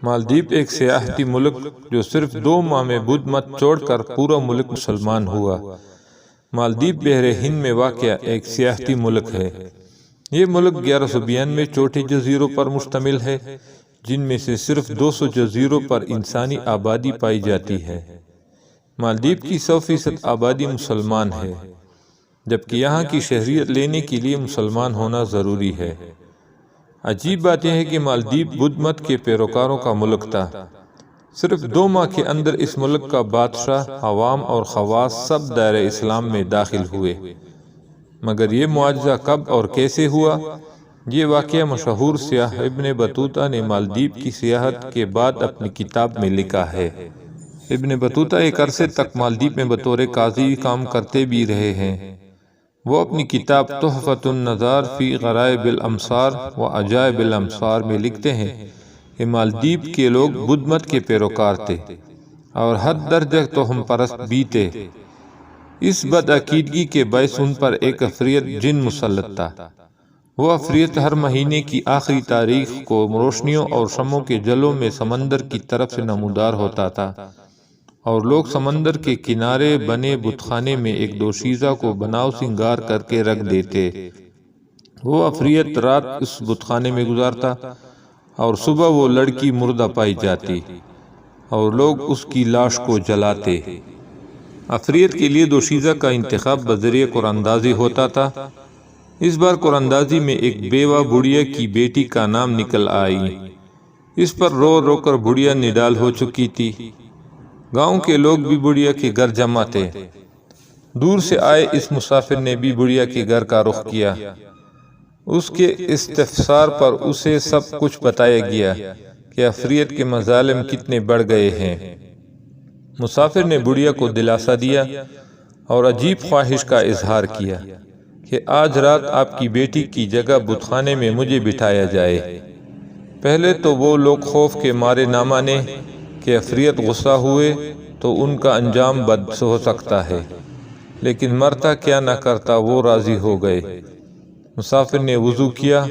مالدیپ ایک سیاحتی ملک جو صرف 2 ماہ میں بدھ مت چھوڑ کر پورا ملک مسلمان ہوا۔ مالدیپ بحر ہند میں واقع ایک سیاحتی ملک ہے۔ یہ ملک 1192 چھوٹے جزیروں پر مشتمل ہے، جن میں سے صرف 200 جزیروں پر انسانی آبادی پائی جاتی ہے۔ مالدیپ کی 100% آبادی مسلمان ہے، جبکہ یہاں کی شہریت لینے کے لیے مسلمان ہونا ضروری ہے۔ عجیب بات یہ ہے کہ مالدیپ بدھ مت کے پیروکاروں کا ملک تھا۔ صرف 2 ماہ کے اندر اس ملک کا بادشاہ، عوام اور خواص سب دائرہ اسلام میں داخل ہوئے۔ مگر یہ معجزہ کب اور کیسے ہوا؟ یہ واقعہ مشہور سیاح ابن بطوطہ نے مالدیپ کی سیاحت کے بعد اپنی کتاب میں لکھا ہے۔ ابن بطوطہ ایک عرصے تک مالدیپ میں بطور قاضی کام کرتے بھی رہے ہیں۔ وہ اپنی کتاب تحفۃ النظار فی غرائب الامصار و عجائب الامصار میں لکھتے ہیں کہ مالدیپ کے لوگ بدھ مت کے پیروکار تھے اور حد درجہ توہم پرست بھی تھے۔ اس بد عقیدگی کے باعث ان پر ایک عفریت جن مسلط تھا۔ وہ عفریت ہر مہینے کی آخری تاریخ کو روشنیوں اور شمعوں کے جلوں میں سمندر کی طرف سے نمودار ہوتا تھا، اور لوگ سمندر کے کنارے بنے بت خانے میں ایک دوشیزہ کو بناؤ سنگار کر کے رکھ دیتے۔ وہ عفریت رات اس بت خانے میں گزارتا اور صبح وہ لڑکی مردہ پائی جاتی اور لوگ اس کی لاش کو جلاتے۔ عفریت کے لیے دوشیزہ کا انتخاب بذریعہ قرآن اندازی ہوتا تھا۔ اس بار قرآن اندازی میں ایک بیوہ بڑھیا کی بیٹی کا نام نکل آئی۔ اس پر رو رو کر بڑھیا نڈال ہو چکی تھی۔ گاؤں کے لوگ بھی بڑھیا کے گھر جمع تھے۔ دور سے آئے اس مسافر نے بھی بڑھیا کے گھر کا رخ کیا۔ اس کے استفسار پر اسے سب کچھ بتایا گیا کہ عفریت کے مظالم کتنے بڑھ گئے ہیں۔ مسافر نے بڑھیا کو دلاسا دیا اور عجیب خواہش کا اظہار کیا کہ آج رات آپ کی بیٹی کی جگہ بت خانے میں مجھے بٹھایا جائے۔ پہلے تو وہ لوگ خوف کے مارے نہ مانے کہ عفریت غصہ ہوئے تو ان کا انجام بد ہو سکتا ہے، لیکن مرتا کیا نہ کرتا وہ راضی ہو گئے۔ مسافر نے وضو کیا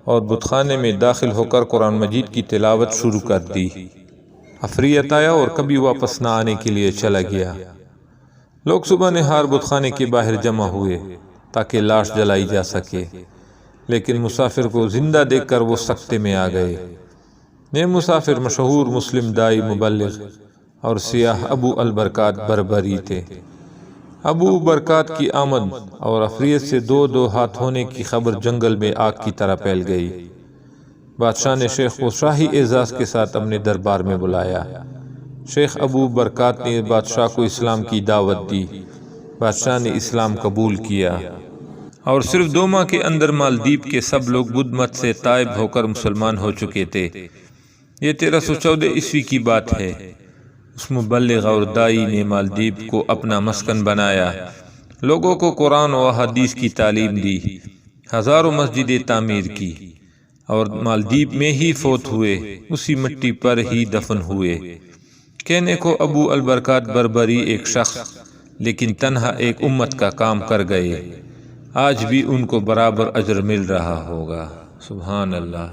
اور بت خانے میں داخل ہو کر قرآن مجید کی تلاوت شروع کر دی۔ عفریت آیا اور کبھی واپس نہ آنے کے لیے چلا گیا۔ لوگ صبح نہار بت خانے کے باہر جمع ہوئے تاکہ لاش جلائی جا سکے، لیکن مسافر کو زندہ دیکھ کر وہ سکتے میں آ گئے۔ یہ مسافر مشہور مسلم دائی، مبلغ اور سیاح ابو البرکات بربری تھے۔ ابو برکات کی آمد اور عفریت سے 2 ہاتھ ہونے کی خبر جنگل میں آگ کی طرح پھیل گئی۔ بادشاہ نے شیخ کو شاہی اعزاز کے ساتھ اپنے دربار میں بلایا۔ شیخ ابو برکات نے بادشاہ کو اسلام کی دعوت دی۔ بادشاہ نے اسلام قبول کیا اور صرف 2 ماہ کے اندر مالدیپ کے سب لوگ بدھ مت سے تائب ہو کر مسلمان ہو چکے تھے۔ یہ 1314 عیسوی کی بات ہے۔ اس مبلغ اور دائی نے مالدیپ کو اپنا مسکن بنایا، لوگوں کو قرآن و حدیث کی تعلیم دی، ہزاروں مسجدیں تعمیر کی، اور مالدیپ میں ہی فوت ہوئے، اسی مٹی پر ہی دفن ہوئے۔ کہنے کو ابو البرکات بربری ایک شخص، لیکن تنہا ایک امت کا کام کر گئے۔ آج بھی ان کو برابر اجر مل رہا ہوگا۔ سبحان اللہ۔